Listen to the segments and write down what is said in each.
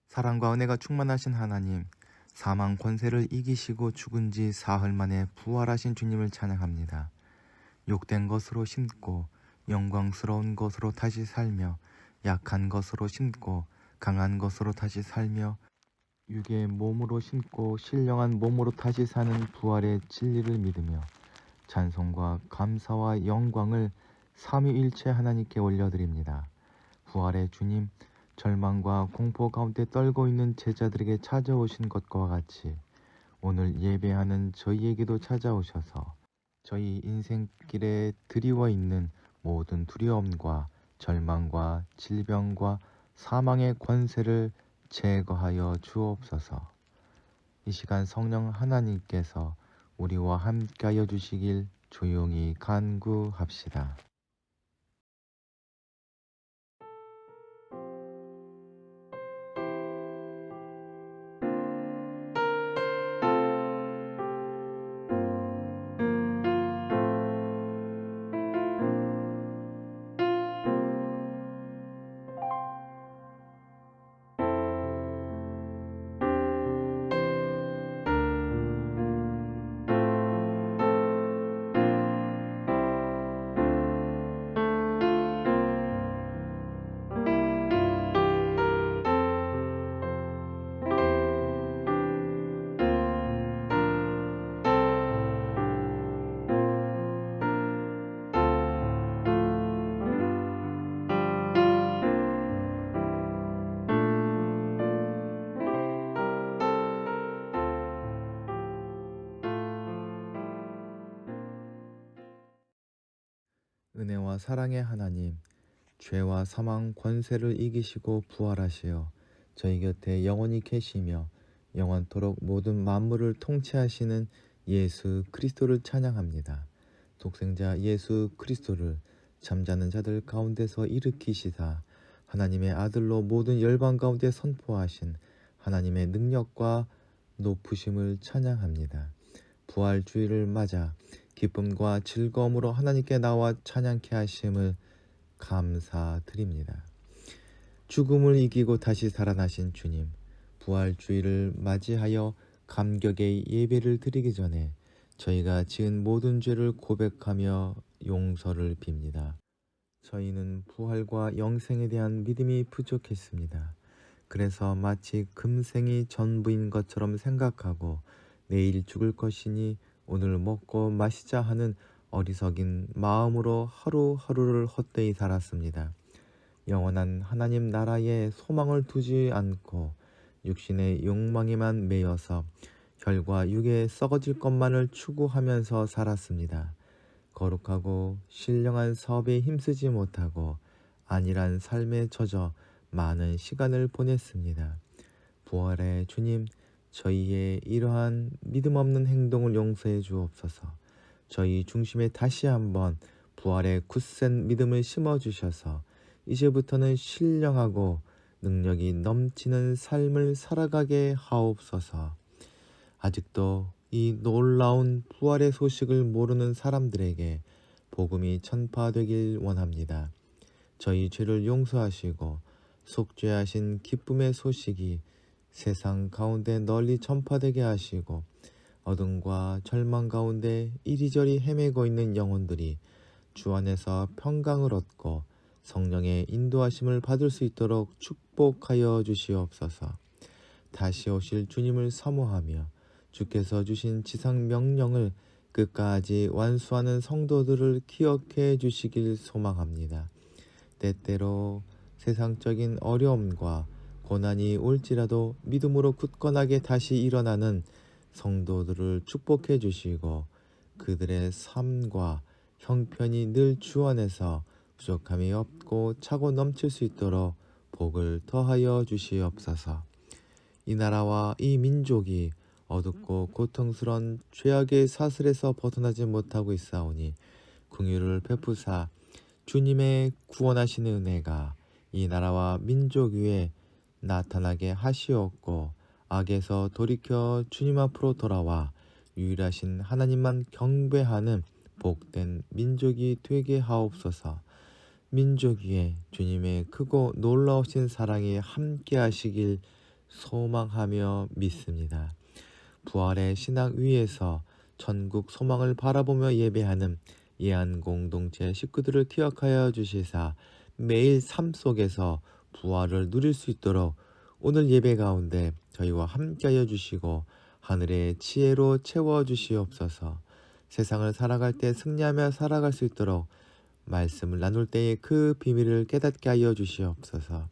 사랑과 은혜가 충만하신 하나님, 사망 권세를 이기시고 죽은 지 사흘 만에 부활하신 주님을 찬양합니다. 욕된 것으로 심고 영광스러운 것으로 다시 살며 약한 것으로 심고 강한 것으로 다시 살며 육의 몸으로 심고 신령한 몸으로 다시 사는 부활의 진리를 믿으며 찬송과 감사와 영광을 삼위일체 하나님께 올려드립니다. 부활의 주님, 절망과 공포 가운데 떨고 있는 제자들에게 찾아오신 것과 같이 오늘 예배하는 저희에게도 찾아오셔서 저희 인생길에 드리워 있는 모든 두려움과 절망과 질병과 사망의 권세를 제거하여 주옵소서. 이 시간 성령 하나님께서 우리와 함께하여 주시길 조용히 간구합시다. 은혜와 사랑의 하나님, 죄와 사망 권세를 이기시고 부활하시어 저희 곁에 영원히 계시며 영원토록 모든 만물을 통치하시는 예수 그리스도를 찬양합니다. 독생자 예수 그리스도를 잠자는 자들 가운데서 일으키시사 하나님의 아들로 모든 열방 가운데 선포하신 하나님의 능력과 높으심을 찬양합니다. 부활주의를 맞아 기쁨과 즐거움으로 하나님께 나와 찬양케 하심을 감사드립니다. 죽음을 이기고 다시 살아나신 주님, 부활주의를 맞이하여 감격의 예배를 드리기 전에 저희가 지은 모든 죄를 고백하며 용서를 빕니다. 저희는 부활과 영생에 대한 믿음이 부족했습니다. 그래서 마치 금생이 전부인 것처럼 생각하고 내일 죽을 것이니 오늘 먹고 마시자 하는 어리석인 마음으로 하루하루를 헛되이 살았습니다. 영원한 하나님 나라에 소망을 두지 않고 육신의 욕망에만 매여서 혈과 육에 썩어질 것만을 추구하면서 살았습니다. 거룩하고 신령한 사업에 힘쓰지 못하고 안일한 삶에 젖어 많은 시간을 보냈습니다. 부활의 주님, 저희의 이러한 믿음 없는 행동을 용서해 주옵소서. 저희 중심에 다시 한번 부활의 굳센 믿음을 심어주셔서 이제부터는 신령하고 능력이 넘치는 삶을 살아가게 하옵소서. 아직도 이 놀라운 부활의 소식을 모르는 사람들에게 복음이 전파되길 원합니다. 저희 죄를 용서하시고 속죄하신 기쁨의 소식이 세상 가운데 널리 전파되게 하시고 어둠과 절망 가운데 이리저리 헤매고 있는 영혼들이 주 안에서 평강을 얻고 성령의 인도하심을 받을 수 있도록 축복하여 주시옵소서. 다시 오실 주님을 사모하며 주께서 주신 지상 명령을 끝까지 완수하는 성도들을 기억해 주시길 소망합니다. 때때로 세상적인 어려움과 고난이 올지라도 믿음으로 굳건하게 다시 일어나는 성도들을 축복해 주시고 그들의 삶과 형편이 늘 주 안에서 부족함이 없고 차고 넘칠 수 있도록 복을 더하여 주시옵소서. 이 나라와 이 민족이 어둡고 고통스러운 죄악의 사슬에서 벗어나지 못하고 있사오니 긍휼을 베푸사 주님의 구원하시는 은혜가 이 나라와 민족 위에 나타나게 하시옵고 악에서 돌이켜 주님 앞으로 돌아와 유일하신 하나님만 경배하는 복된 민족이 되게 하옵소서. 민족 위에 주님의 크고 놀라우신 사랑이 함께 하시길 소망하며 믿습니다. 부활의 신앙 위에서 천국 소망을 바라보며 예배하는 예안 공동체 식구들을 기억하여 주시사 매일 삶 속에서 부활을 누릴 수 있도록 오늘 예배 가운데 저희와 함께하여 주시고 하늘의 지혜로 채워 주시옵소서. 세상을 살아갈 때 승리하며 살아갈 수 있도록 말씀을 나눌 때에 그 비밀을 깨닫게 하여 주시옵소서.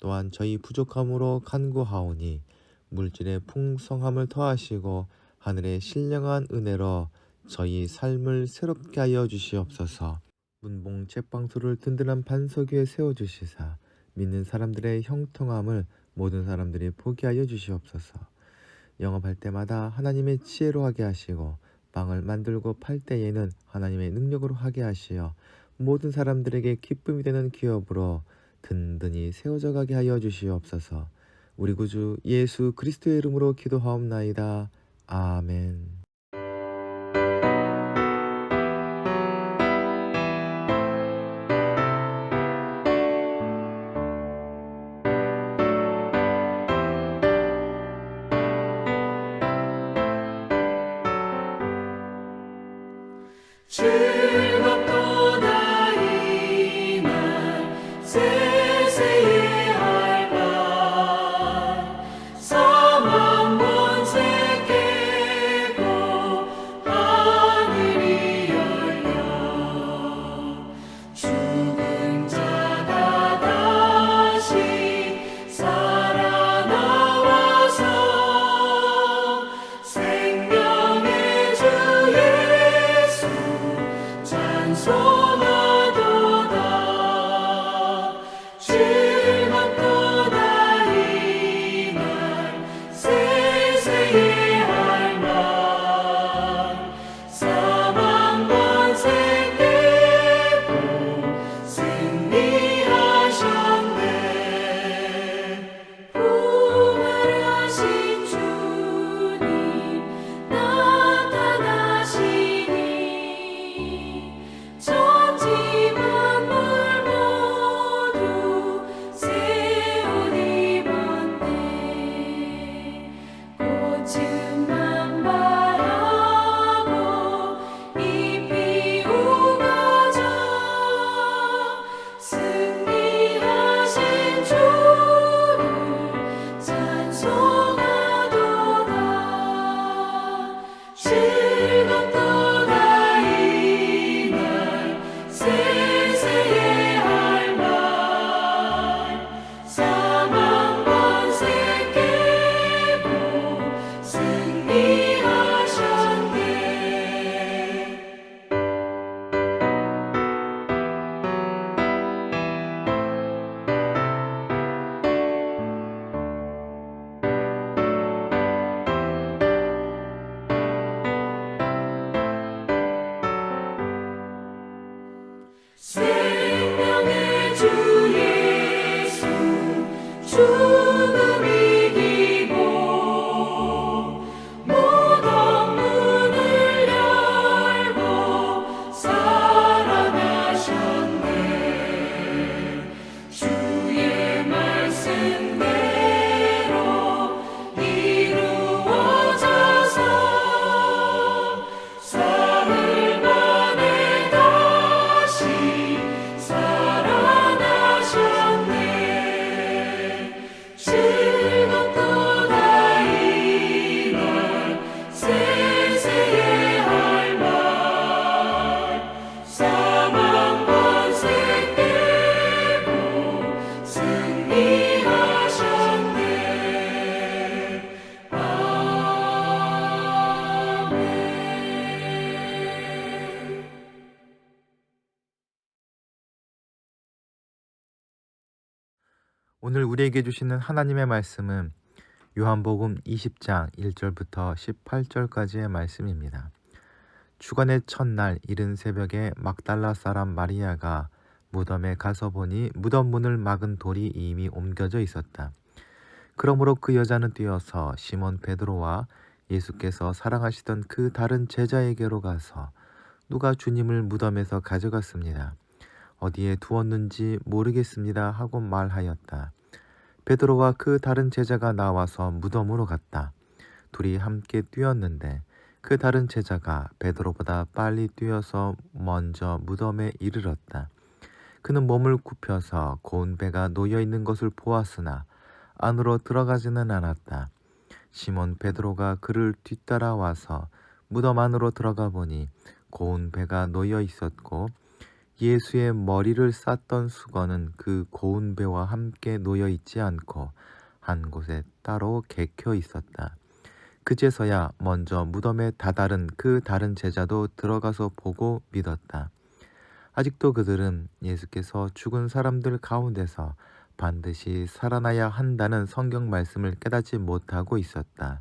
또한 저희 부족함으로 간구하오니 물질의 풍성함을 더하시고 하늘의 신령한 은혜로 저희 삶을 새롭게 하여 주시옵소서. 문봉 책방소를 든든한 반석 위에 세워주시사 믿는 사람들의 형통함을 모든 사람들이 보게 하여 주시옵소서. 영업할 때마다 하나님의 지혜로 하게 하시고 빵을 만들고 팔 때에는 하나님의 능력으로 하게 하시어 모든 사람들에게 기쁨이 되는 기업으로 든든히 세워져 가게 하여 주시옵소서. 우리 구주 예수 그리스도의 이름으로 기도하옵나이다. 아멘. 즐겁도다 이날 세세의 할말 사망 권세 깨고 하늘이 열려 죽은 자가 다시 살아나와서 생명의 주 예수 찬송하도다. 즐겁도다 이날 세세의 할말 사망 권세 깨고 승리하셨네. 부활하신 주님 나타나시니 천지 만물 모두 새 옷 입었네. 꽃은 만발하고 잎이 우거져 승리하신 주를 찬송하도다. 즐겁도다 이날 세세의 할말 사망 권세 깨고 승리하셨네. 생명의 주 예수 죽음 이기고 모든 문을 열고 살아나셨네. 주의 말씀대로 이루어져서 사흘 만에 다시 살아나셨네. 즐겁도다 이날 세세의 할말 사망 권세 깨고 승리하셨네. 아멘. 오늘 우리에게 주시는 하나님의 말씀은 요한복음 20장 1절부터 18절까지의 말씀입니다. 주간의 첫날 이른 새벽에 막달라 사람 마리아가 무덤에 가서 보니 무덤 문을 막은 돌이 이미 옮겨져 있었다. 그러므로 그 여자는 뛰어서 시몬 베드로와 예수께서 사랑하시던 그 다른 제자에게로 가서 누가 주님을 무덤에서 가져갔습니다. 어디에 두었는지 모르겠습니다 하고 말하였다. 베드로와 그 다른 제자가 나와서 무덤으로 갔다. 둘이 함께 뛰었는데 그 다른 제자가 베드로보다 빨리 뛰어서 먼저 무덤에 이르렀다. 그는 몸을 굽혀서 고운 배가 놓여 있는 것을 보았으나 안으로 들어가지는 않았다. 시몬 베드로가 그를 뒤따라와서 무덤 안으로 들어가 보니 고운 배가 놓여 있었고 예수의 머리를 쌌던 수건은 그 고운 배와 함께 놓여 있지 않고 한 곳에 따로 개켜 있었다. 그제서야 먼저 무덤에 다다른 그 다른 제자도 들어가서 보고 믿었다. 아직도 그들은 예수께서 죽은 사람들 가운데서 반드시 살아나야 한다는 성경 말씀을 깨닫지 못하고 있었다.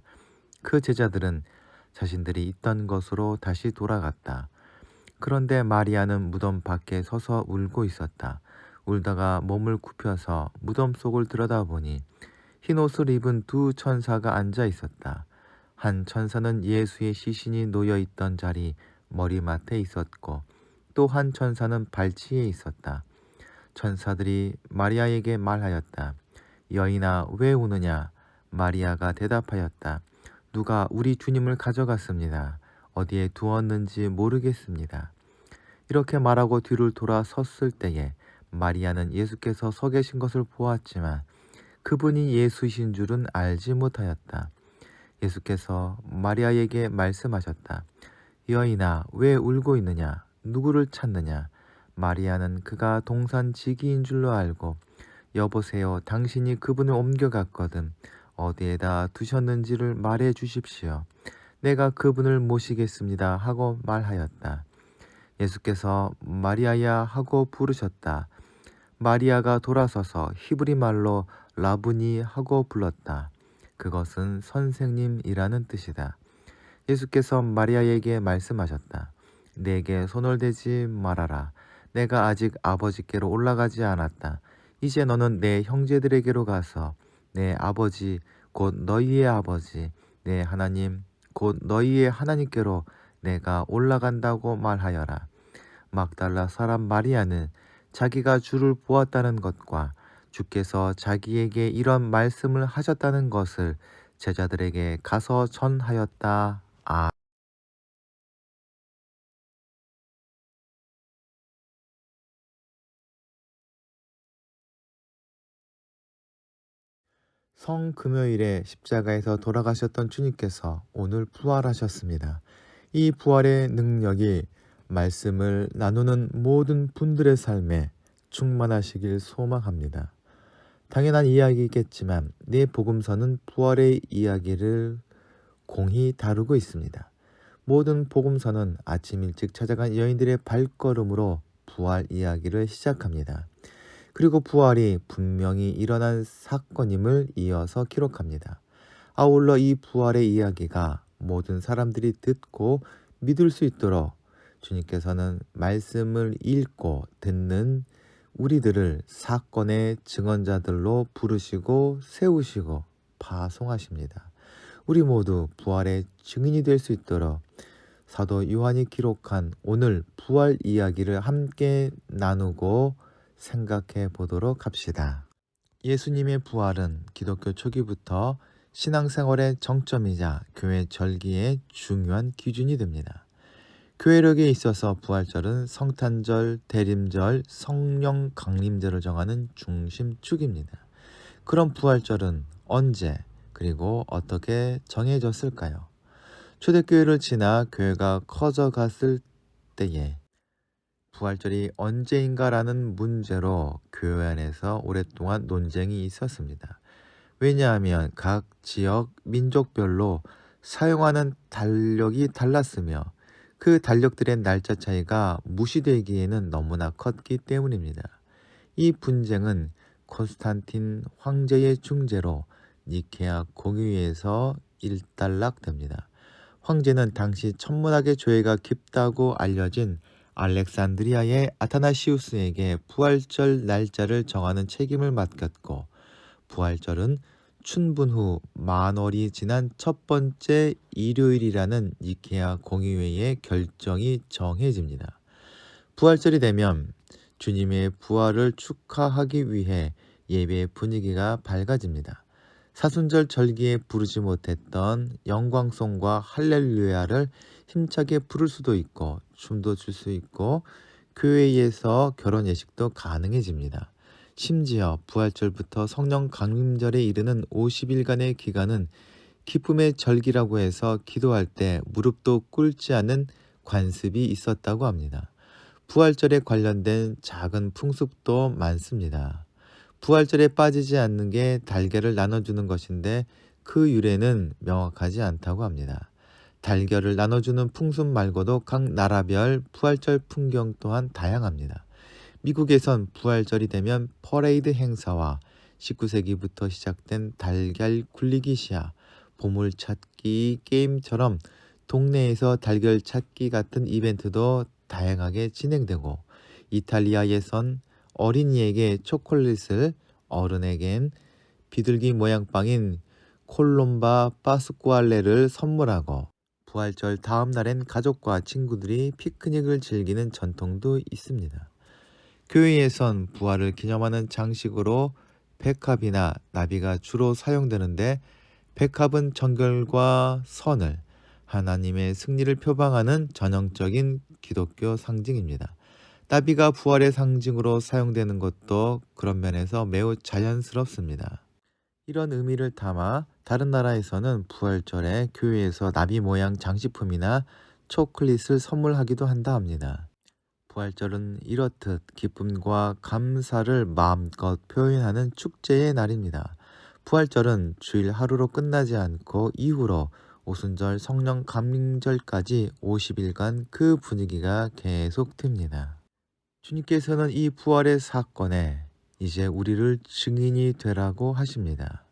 그 제자들은 자신들이 있던 곳으로 다시 돌아갔다. 그런데 마리아는 무덤 밖에 서서 울고 있었다. 울다가 몸을 굽혀서 무덤 속을 들여다보니 흰 옷을 입은 두 천사가 앉아 있었다. 한 천사는 예수의 시신이 놓여 있던 자리 머리맡에 있었고 또 한 천사는 발치에 있었다. 천사들이 마리아에게 말하였다. 여인아, 왜 우느냐? 마리아가 대답하였다. 누가 우리 주님을 가져갔습니다. 어디에 두었는지 모르겠습니다. 이렇게 말하고 뒤를 돌아 섰을 때에 마리아는 예수께서 서 계신 것을 보았지만 그분이 예수이신 줄은 알지 못하였다. 예수께서 마리아에게 말씀하셨다. 여인아, 왜 울고 있느냐? 누구를 찾느냐? 마리아는 그가 동산지기인 줄로 알고 여보세요, 당신이 그분을 옮겨갔거든 어디에다 두셨는지를 말해 주십시오. 내가 그분을 모시겠습니다 하고 말하였다. 예수께서 마리아야 하고 부르셨다. 마리아가 돌아서서 히브리 말로 라부니 하고 불렀다. 그것은 선생님이라는 뜻이다. 예수께서 마리아에게 말씀하셨다. 내게 손을 대지 말아라. 내가 아직 아버지께로 올라가지 않았다. 이제 너는 내 형제들에게로 가서 내 아버지 곧 너희의 아버지 내 하나님 곧 너희의 하나님께로 내가 올라간다고 말하여라. 막달라 사람 마리아는 자기가 주를 보았다는 것과 주께서 자기에게 이런 말씀을 하셨다는 것을 제자들에게 가서 전하였다. 성금요일에 십자가에서 돌아가셨던 주님께서 오늘 부활하셨습니다. 이 부활의 능력이 말씀을 나누는 모든 분들의 삶에 충만하시길 소망합니다. 당연한 이야기겠지만 내 복음서는 부활의 이야기를 공히 다루고 있습니다. 모든 복음서는 아침 일찍 찾아간 여인들의 발걸음으로 부활 이야기를 시작합니다. 그리고 부활이 분명히 일어난 사건임을 이어서 기록합니다. 아울러 이 부활의 이야기가 모든 사람들이 듣고 믿을 수 있도록 주님께서는 말씀을 읽고 듣는 우리들을 사건의 증언자들로 부르시고 세우시고 파송하십니다. 우리 모두 부활의 증인이 될 수 있도록 사도 요한이 기록한 오늘 부활 이야기를 함께 나누고 생각해 보도록 합시다. 예수님의 부활은 기독교 초기부터 신앙생활의 정점이자 교회 절기의 중요한 기준이 됩니다. 교회력에 있어서 부활절은 성탄절, 대림절, 성령 강림절을 정하는 중심축입니다. 그럼 부활절은 언제 그리고 어떻게 정해졌을까요? 초대교회를 지나 교회가 커져갔을 때에 부활절이 언제인가라는 문제로 교회 안에서 오랫동안 논쟁이 있었습니다. 왜냐하면 각 지역 민족별로 사용하는 달력이 달랐으며 그 달력들의 날짜 차이가 무시되기에는 너무나 컸기 때문입니다. 이 분쟁은 콘스탄틴 황제의 중재로 니케아 공의회에서 일단락됩니다. 황제는 당시 천문학의 조예가 깊다고 알려진 알렉산드리아의 아타나시우스에게 부활절 날짜를 정하는 책임을 맡겼고 부활절은 춘분 후 만월이 지난 첫 번째 일요일이라는 니케아 공의회의 결정이 정해집니다. 부활절이 되면 주님의 부활을 축하하기 위해 예배의 분위기가 밝아집니다. 사순절 절기에 부르지 못했던 영광송과 할렐루야를 힘차게 부를 수도 있고 춤도 출 수 있고 교회에서 결혼 예식도 가능해집니다. 심지어 부활절부터 성령 강림절에 이르는 50일간의 기간은 기쁨의 절기라고 해서 기도할 때 무릎도 꿇지 않는 관습이 있었다고 합니다. 부활절에 관련된 작은 풍습도 많습니다. 부활절에 빠지지 않는 게 달걀을 나눠주는 것인데 그 유래는 명확하지 않다고 합니다. 달걀을 나눠주는 풍습 말고도 각 나라별 부활절 풍경 또한 다양합니다. 미국에선 부활절이 되면 퍼레이드 행사와 19세기부터 시작된 달걀 굴리기 시합, 보물찾기 게임처럼 동네에서 달걀 찾기 같은 이벤트도 다양하게 진행되고, 이탈리아에선 어린이에게 초콜릿을, 어른에겐 비둘기 모양 빵인 콜롬바 파스쿠알레를 선물하고, 부활절 다음 날엔 가족과 친구들이 피크닉을 즐기는 전통도 있습니다. 교회에선 부활을 기념하는 장식으로 백합이나 나비가 주로 사용되는데, 백합은 정결과 선을, 하나님의 승리를 표방하는 전형적인 기독교 상징입니다. 나비가 부활의 상징으로 사용되는 것도 그런 면에서 매우 자연스럽습니다. 이런 의미를 담아 다른 나라에서는 부활절에 교회에서 나비 모양 장식품이나 초콜릿을 선물하기도 한다 합니다. 부활절은 이렇듯 기쁨과 감사를 마음껏 표현하는 축제의 날입니다. 부활절은 주일 하루로 끝나지 않고 이후로 오순절 성령 감림절까지 50일간 그 분위기가 계속됩니다. 주님께서는 이 부활의 사건에 이제 우리를 증인이 되라고 하십니다.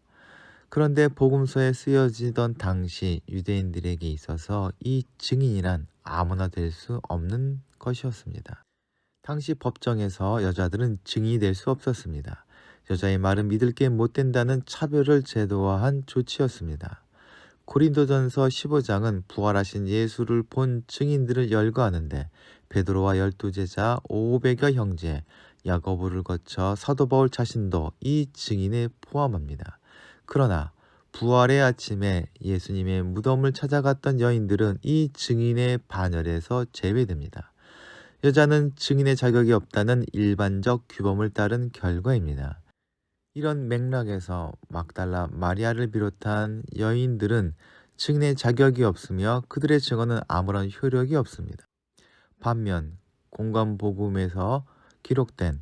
그런데 복음서에 쓰여지던 당시 유대인들에게 있어서 이 증인이란 아무나 될 수 없는 것이었습니다. 당시 법정에서 여자들은 증인이 될 수 없었습니다. 여자의 말은 믿을 게 못 된다는 차별을 제도화한 조치였습니다. 고린도전서 15장은 부활하신 예수를 본 증인들을 열거하는데, 베드로와 12제자 500여 형제 야고보를 거쳐 사도 바울 자신도 이 증인에 포함합니다. 그러나 부활의 아침에 예수님의 무덤을 찾아갔던 여인들은 이 증인의 반열에서 제외됩니다. 여자는 증인의 자격이 없다는 일반적 규범을 따른 결과입니다. 이런 맥락에서 막달라 마리아를 비롯한 여인들은 증인의 자격이 없으며 그들의 증언은 아무런 효력이 없습니다. 반면 공관복음에서 기록된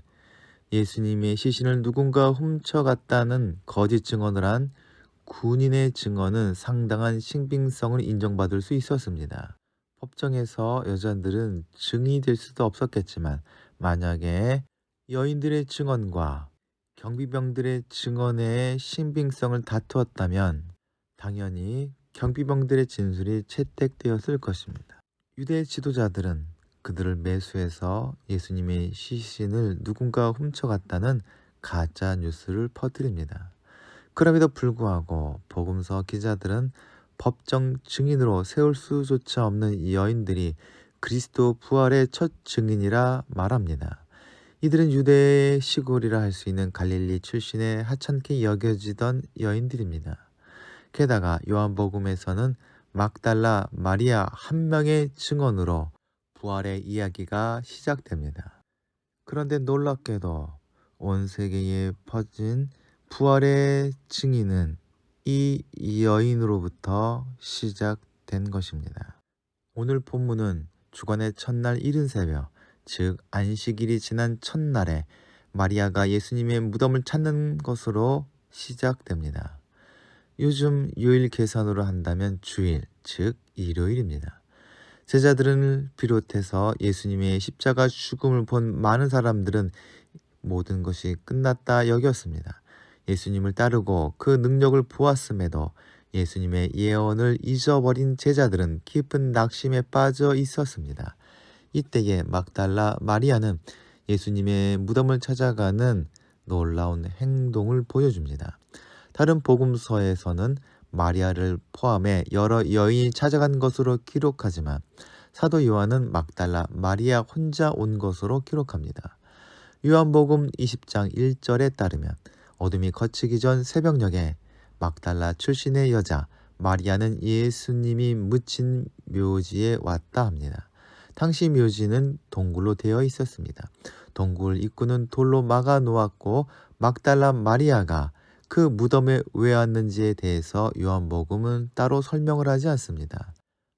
예수님의 시신을 누군가 훔쳐갔다는 거짓 증언을 한 군인의 증언은 상당한 신빙성을 인정받을 수 있었습니다. 법정에서 여자들은 증인이 될 수도 없었겠지만, 만약에 여인들의 증언과 경비병들의 증언의 신빙성을 다투었다면 당연히 경비병들의 진술이 채택되었을 것입니다. 유대 지도자들은 그들을 매수해서 예수님의 시신을 누군가 훔쳐갔다는 가짜 뉴스를 퍼뜨립니다. 그럼에도 불구하고 복음서 기자들은 법정 증인으로 세울 수조차 없는 이 여인들이 그리스도 부활의 첫 증인이라 말합니다. 이들은 유대의 시골이라 할 수 있는 갈릴리 출신의 하찮게 여겨지던 여인들입니다. 게다가 요한복음에서는 막달라 마리아 한 명의 증언으로 부활의 이야기가 시작됩니다. 그런데 놀랍게도 온 세계에 퍼진 부활의 증인은 이 여인으로부터 시작된 것입니다. 오늘 본문은 주간의 첫날 이른 새벽, 즉 안식일이 지난 첫날에 마리아가 예수님의 무덤을 찾는 것으로 시작됩니다. 요즘 요일 계산으로 한다면 주일, 즉 일요일입니다. 제자들을 비롯해서 예수님의 십자가 죽음을 본 많은 사람들은 모든 것이 끝났다 여겼습니다. 예수님을 따르고 그 능력을 보았음에도 예수님의 예언을 잊어버린 제자들은 깊은 낙심에 빠져 있었습니다. 이때에 막달라 마리아는 예수님의 무덤을 찾아가는 놀라운 행동을 보여줍니다. 다른 복음서에서는 마리아를 포함해 여러 여인이 찾아간 것으로 기록하지만 사도 요한은 막달라 마리아 혼자 온 것으로 기록합니다. 요한복음 20장 1절에 따르면 어둠이 걷히기 전 새벽녘에 막달라 출신의 여자 마리아는 예수님이 묻힌 묘지에 왔다 합니다. 당시 묘지는 동굴로 되어 있었습니다. 동굴 입구는 돌로 막아 놓았고 막달라 마리아가 그 무덤에 왜 왔는지에 대해서 요한복음은 따로 설명을 하지 않습니다.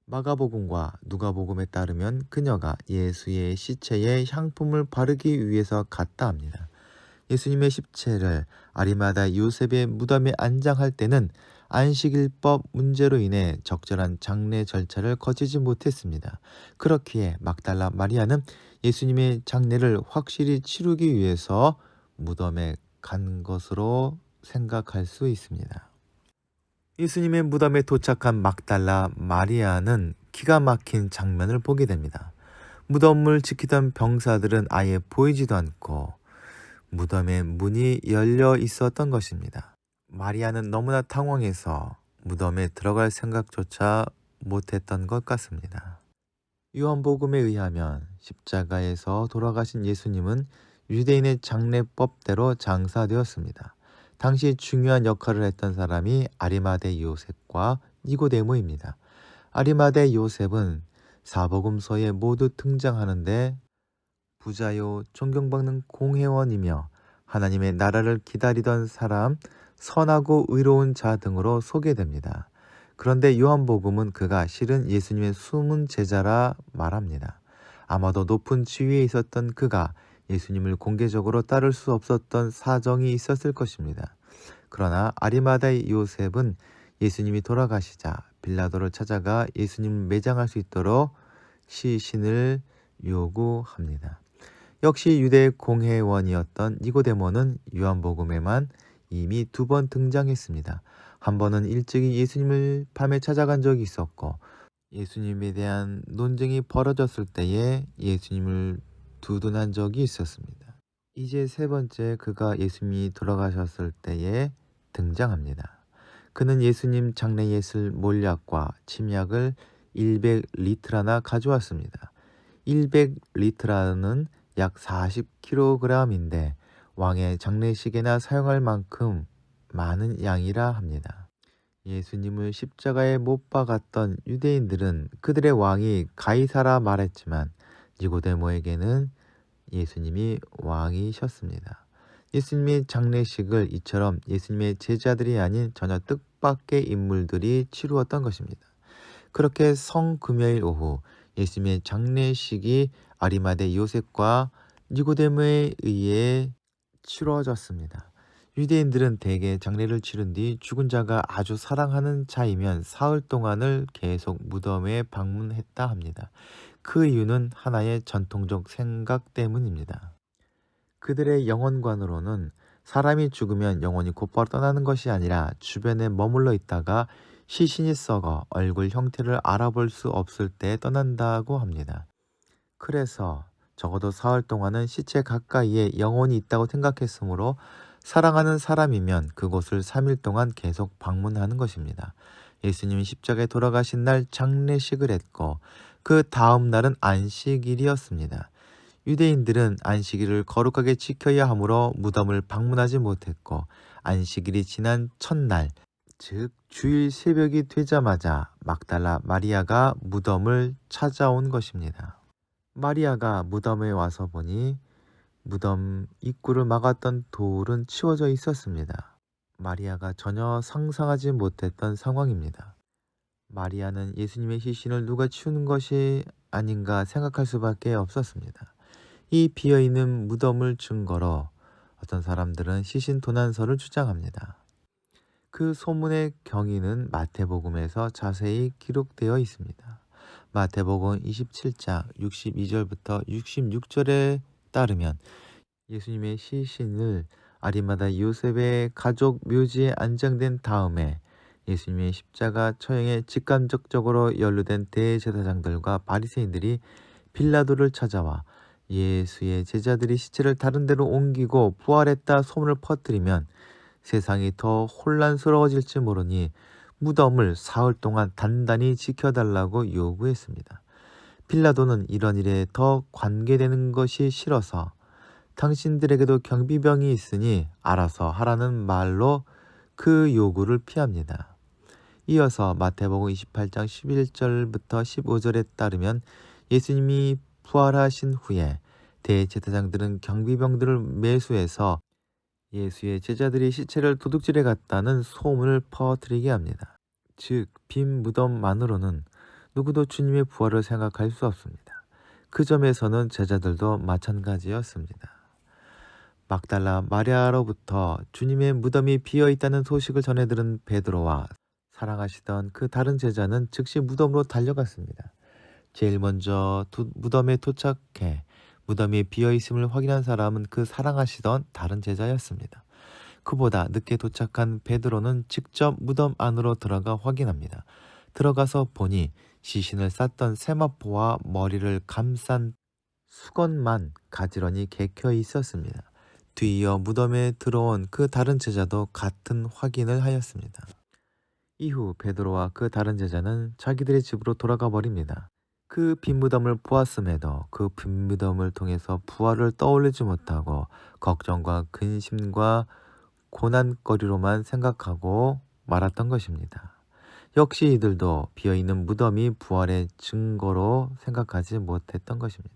마가복음과 누가복음에 따르면 그녀가 예수의 시체에 향품을 바르기 위해서 갔다 합니다. 예수님의 시체를 아리마다 요셉의 무덤에 안장할 때는 안식일법 문제로 인해 적절한 장례 절차를 거치지 못했습니다. 그렇기에 막달라 마리아는 예수님의 장례를 확실히 치르기 위해서 무덤에 간 것으로 생각할 수 있습니다. 예수님의 무덤에 도착한 막달라 마리아는 기가 막힌 장면을 보게 됩니다. 무덤을 지키던 병사들은 아예 보이지도 않고 무덤의 문이 열려 있었던 것입니다. 마리아는 너무나 당황해서 무덤에 들어갈 생각조차 못했던 것 같습니다. 요한복음에 의하면 십자가에서 돌아가신 예수님은 유대인의 장례법대로 장사되었습니다. 당시 중요한 역할을 했던 사람이 아리마대 요셉과 니고데모입니다. 아리마대 요셉은 사복음서에 모두 등장하는데 부자요 존경받는 공회원이며 하나님의 나라를 기다리던 사람, 선하고 의로운 자 등으로 소개됩니다. 그런데 요한복음은 그가 실은 예수님의 숨은 제자라 말합니다. 아마도 높은 지위에 있었던 그가 예수님을 공개적으로 따를 수 없었던 사정이 있었을 것입니다. 그러나 아리마다의 요셉은 예수님이 돌아가시자 빌라도를 찾아가 예수님을 매장할 수 있도록 시신을 요구합니다. 역시 유대 공회원이었던 니고데모는 요한복음에만 이미 2번 등장했습니다. 한 번은 일찍이 예수님을 밤에 찾아간 적이 있었고 예수님에 대한 논쟁이 벌어졌을 때에 예수님을 두둔한 적이 있었습니다. 이제 3번째 그가 예수님이 돌아가셨을 때에 등장합니다. 그는 예수님 장례에 쓸 몰약과 침약을 100리트라나 가져왔습니다. 100리트라는 약 40kg인데 왕의 장례식에나 사용할 만큼 많은 양이라 합니다. 예수님을 십자가에 못 박았던 유대인들은 그들의 왕이 가이사라 말했지만 니고데모에게는 예수님이 왕이셨습니다. 예수님의 장례식을 이처럼 예수님의 제자들이 아닌 전혀 뜻밖의 인물들이 치루었던 것입니다. 그렇게 성금요일 오후 예수님의 장례식이 아리마대 요셉과 니고데모에 의해 치루어졌습니다. 유대인들은 대개 장례를 치른 뒤 죽은 자가 아주 사랑하는 자이면 사흘 동안을 계속 무덤에 방문했다 합니다. 그 이유는 하나의 전통적 생각 때문입니다. 그들의 영혼관으로는 사람이 죽으면 영혼이 곧바로 떠나는 것이 아니라 주변에 머물러 있다가 시신이 썩어 얼굴 형태를 알아볼 수 없을 때 떠난다고 합니다. 그래서 적어도 사흘 동안은 시체 가까이에 영혼이 있다고 생각했으므로 사랑하는 사람이면 그곳을 3일 동안 계속 방문하는 것입니다. 예수님이 십자가에 돌아가신 날 장례식을 했고 그 다음 날은 안식일이었습니다. 유대인들은 안식일을 거룩하게 지켜야 하므로 무덤을 방문하지 못했고 안식일이 지난 첫날, 즉 주일 새벽이 되자마자 막달라 마리아가 무덤을 찾아온 것입니다. 마리아가 무덤에 와서 보니 무덤 입구를 막았던 돌은 치워져 있었습니다. 마리아가 전혀 상상하지 못했던 상황입니다. 마리아는 예수님의 시신을 누가 치우는 것이 아닌가 생각할 수밖에 없었습니다. 이 비어있는 무덤을 증거로 어떤 사람들은 시신 도난설을 주장합니다. 그 소문의 경위는 마태복음에서 자세히 기록되어 있습니다. 마태복음 27장 62절부터 66절에 따르면 예수님의 시신을 아리마다 요셉의 가족 묘지에 안장된 다음에 예수님의 십자가 처형에 직간접적으로 연루된 대제사장들과 바리새인들이 빌라도를 찾아와 예수의 제자들이 시체를 다른 데로 옮기고 부활했다 소문을 퍼뜨리면 세상이 더 혼란스러워질지 모르니 무덤을 사흘 동안 단단히 지켜달라고 요구했습니다. 빌라도는 이런 일에 더 관계되는 것이 싫어서 당신들에게도 경비병이 있으니 알아서 하라는 말로 그 요구를 피합니다. 이어서 마태복음 28장 11절부터 15절에 따르면 예수님이 부활하신 후에 대제사장들은 경비병들을 매수해서 예수의 제자들이 시체를 도둑질해 갔다는 소문을 퍼뜨리게 합니다. 즉, 빈 무덤만으로는 누구도 주님의 부활을 생각할 수 없습니다. 그 점에서는 제자들도 마찬가지였습니다. 막달라 마리아로부터 주님의 무덤이 비어 있다는 소식을 전해 들은 베드로와 사랑하시던 그 다른 제자는 즉시 무덤으로 달려갔습니다. 제일 먼저 무덤에 도착해 무덤이 비어 있음을 확인한 사람은 그 사랑하시던 다른 제자였습니다. 그보다 늦게 도착한 베드로는 직접 무덤 안으로 들어가 확인합니다. 들어가서 보니 시신을 쌌던 세마포와 머리를 감싼 수건만 가지런히 개켜 있었습니다. 뒤이어 무덤에 들어온 그 다른 제자도 같은 확인을 하였습니다. 이후 베드로와 그 다른 제자는 자기들의 집으로 돌아가 버립니다. 그 빈 무덤을 보았음에도 그 빈 무덤을 통해서 부활을 떠올리지 못하고 걱정과 근심과 고난거리로만 생각하고 말았던 것입니다. 역시 이들도 비어있는 무덤이 부활의 증거로 생각하지 못했던 것입니다.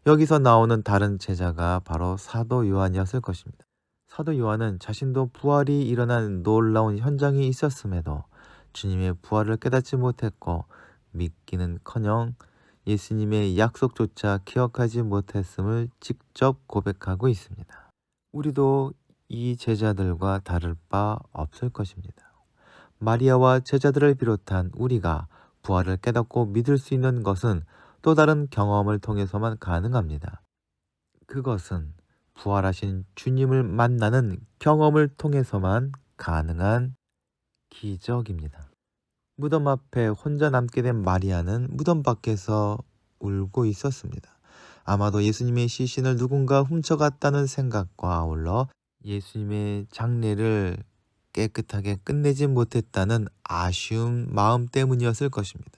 여기서 나오는 다른 제자가 바로 사도 요한이었을 것입니다. 사도 요한은 자신도 부활이 일어난 놀라운 현장이 있었음에도 주님의 부활을 깨닫지 못했고 믿기는커녕 예수님의 약속조차 기억하지 못했음을 직접 고백하고 있습니다. 우리도 이 제자들과 다를 바 없을 것입니다. 마리아와 제자들을 비롯한 우리가 부활을 깨닫고 믿을 수 있는 것은 또 다른 경험을 통해서만 가능합니다. 그것은 부활하신 주님을 만나는 경험을 통해서만 가능한 기적입니다. 무덤 앞에 혼자 남게 된 마리아는 무덤 밖에서 울고 있었습니다. 아마도 예수님의 시신을 누군가 훔쳐갔다는 생각과 아울러 예수님의 장례를 깨끗하게 끝내지 못했다는 아쉬운 마음 때문이었을 것입니다.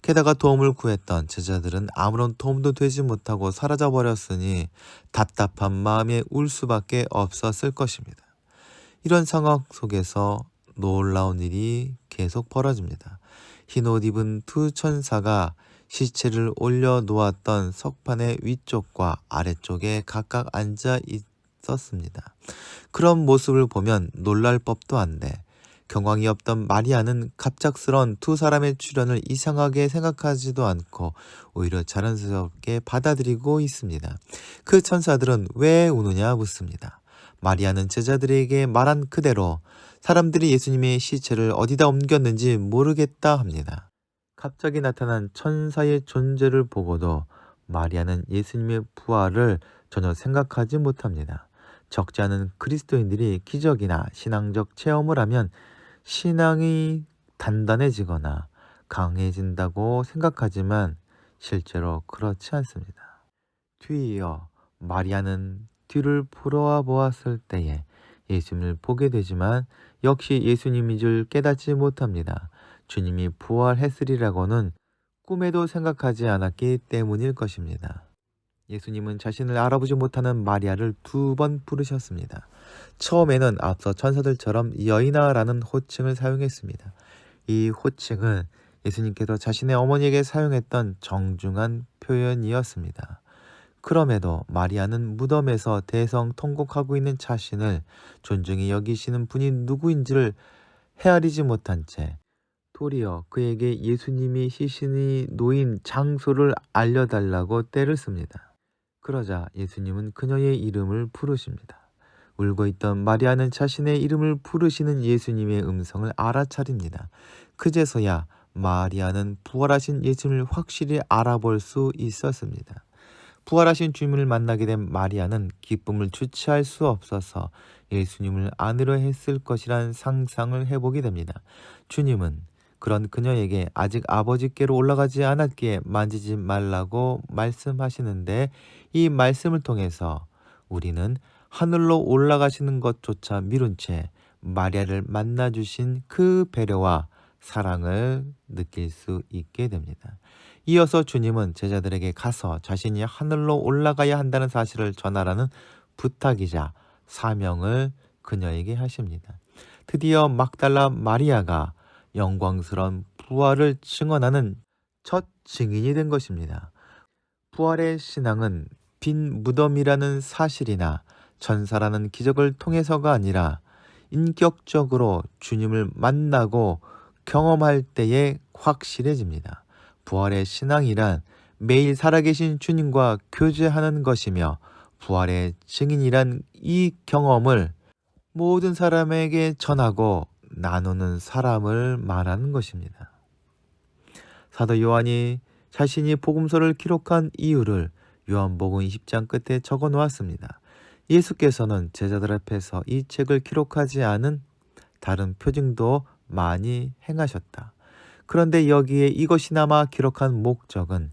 게다가 도움을 구했던 제자들은 아무런 도움도 되지 못하고 사라져버렸으니 답답한 마음에 울 수밖에 없었을 것입니다. 이런 상황 속에서 놀라운 일이 계속 벌어집니다. 흰옷 입은 두 천사가 시체를 올려놓았던 석판의 위쪽과 아래쪽에 각각 앉아 있었습니다. 그런 모습을 보면 놀랄 법도 한데 경황이 없던 마리아는 갑작스런 두 사람의 출현을 이상하게 생각하지도 않고 오히려 자연스럽게 받아들이고 있습니다. 그 천사들은 왜 우느냐 묻습니다. 마리아는 제자들에게 말한 그대로 사람들이 예수님의 시체를 어디다 옮겼는지 모르겠다 합니다. 갑자기 나타난 천사의 존재를 보고도 마리아는 예수님의 부활을 전혀 생각하지 못합니다. 적지 않은 그리스도인들이 기적이나 신앙적 체험을 하면 신앙이 단단해지거나 강해진다고 생각하지만 실제로 그렇지 않습니다. 뒤이어 마리아는 뒤를 돌아와 보았을 때에 예수님을 보게 되지만 역시 예수님인 줄 깨닫지 못합니다. 주님이 부활했으리라고는 꿈에도 생각하지 않았기 때문일 것입니다. 예수님은 자신을 알아보지 못하는 마리아를 2번 부르셨습니다. 처음에는 앞서 천사들처럼 여인아라는 호칭을 사용했습니다. 이 호칭은 예수님께서 자신의 어머니에게 사용했던 정중한 표현이었습니다. 그럼에도 마리아는 무덤에서 대성통곡하고 있는 자신을 존중히 여기시는 분이 누구인지를 헤아리지 못한 채 도리어 그에게 예수님이 시신이 놓인 장소를 알려달라고 떼를 씁니다. 그러자 예수님은 그녀의 이름을 부르십니다. 울고 있던 마리아는 자신의 이름을 부르시는 예수님의 음성을 알아차립니다. 그제서야 마리아는 부활하신 예수님을 확실히 알아볼 수 있었습니다. 부활하신 주님을 만나게 된 마리아는 기쁨을 주체할 수 없어서 예수님을 안으려 했을 것이란 상상을 해보게 됩니다. 주님은 그런 그녀에게 아직 아버지께로 올라가지 않았기에 만지지 말라고 말씀하시는데 이 말씀을 통해서 우리는 하늘로 올라가시는 것조차 미룬 채 마리아를 만나주신 그 배려와 사랑을 느낄 수 있게 됩니다. 이어서 주님은 제자들에게 가서 자신이 하늘로 올라가야 한다는 사실을 전하라는 부탁이자 사명을 그녀에게 하십니다. 드디어 막달라 마리아가 영광스러운 부활을 증언하는 첫 증인이 된 것입니다. 부활의 신앙은 빈 무덤이라는 사실이나 천사라는 기적을 통해서가 아니라 인격적으로 주님을 만나고 경험할 때에 확실해집니다. 부활의 신앙이란 매일 살아계신 주님과 교제하는 것이며 부활의 증인이란 이 경험을 모든 사람에게 전하고 나누는 사람을 말하는 것입니다. 사도 요한이 자신이 복음서를 기록한 이유를 요한복음 20장 끝에 적어 놓았습니다. 예수께서는 제자들 앞에서 이 책을 기록하지 않은 다른 표징도 많이 행하셨다. 그런데 여기에 이것이나마 기록한 목적은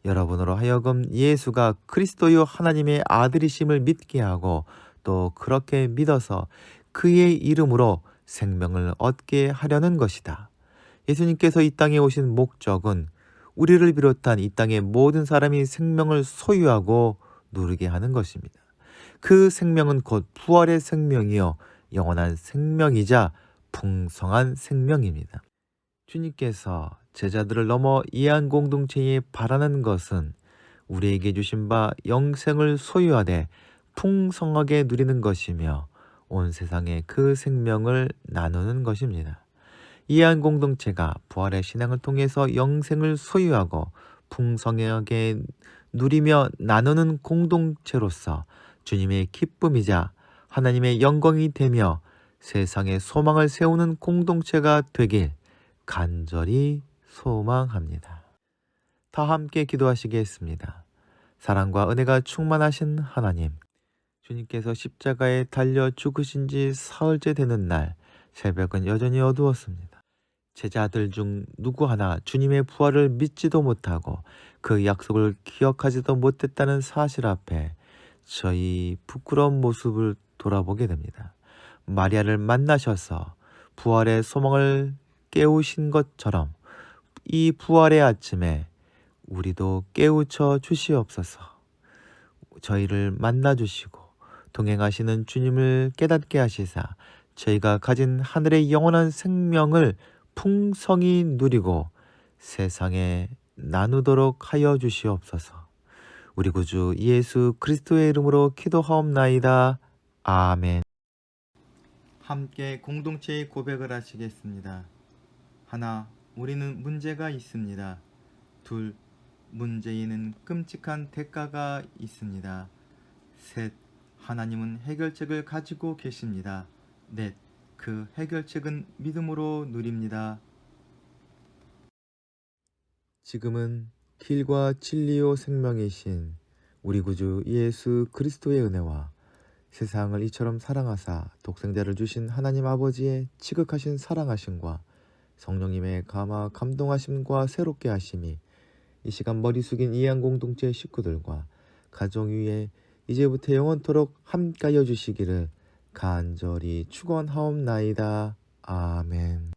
여러분으로 하여금 예수가 그리스도요 하나님의 아들이심을 믿게 하고 또 그렇게 믿어서 그의 이름으로 생명을 얻게 하려는 것이다. 예수님께서 이 땅에 오신 목적은 우리를 비롯한 이 땅의 모든 사람이 생명을 소유하고 누리게 하는 것입니다. 그 생명은 곧 부활의 생명이요 영원한 생명이자 풍성한 생명입니다. 주님께서 제자들을 넘어 이한 공동체에 바라는 것은 우리에게 주신 바 영생을 소유하되 풍성하게 누리는 것이며 온 세상에 그 생명을 나누는 것입니다. 이한 공동체가 부활의 신앙을 통해서 영생을 소유하고 풍성하게 누리며 나누는 공동체로서 주님의 기쁨이자 하나님의 영광이 되며 세상에 소망을 세우는 공동체가 되길 간절히 소망합니다. 다 함께 기도하시겠습니다. 사랑과 은혜가 충만하신 하나님, 주님께서 십자가에 달려 죽으신 지 사흘째 되는 날 새벽은 여전히 어두웠습니다. 제자들 중 누구 하나 주님의 부활을 믿지도 못하고 그 약속을 기억하지도 못했다는 사실 앞에 저희 부끄러운 모습을 돌아보게 됩니다. 마리아를 만나셔서 부활의 소망을 깨우신 것처럼 이 부활의 아침에 우리도 깨우쳐 주시옵소서. 저희를 만나 주시고 동행하시는 주님을 깨닫게 하시사 저희가 가진 하늘의 영원한 생명을 풍성히 누리고 세상에 나누도록 하여 주시옵소서. 우리 구주 예수 그리스도의 이름으로 기도하옵나이다. 아멘. 함께 공동체의 고백을 하시겠습니다. 하나, 우리는 문제가 있습니다. 둘, 문제에는 끔찍한 대가가 있습니다. 셋, 하나님은 해결책을 가지고 계십니다. 넷, 그 해결책은 믿음으로 누립니다. 지금은 길과 진리요 생명이신 우리 구주 예수 그리스도의 은혜와 세상을 이처럼 사랑하사 독생자를 주신 하나님 아버지의 지극하신 사랑하심과 성령님의 감화 감동하심과 새롭게 하심이 이 시간 머리 숙인 이한 공동체 식구들과 가정 위에 이제부터 영원토록 함께하여 주시기를 간절히 축원하옵나이다. 아멘.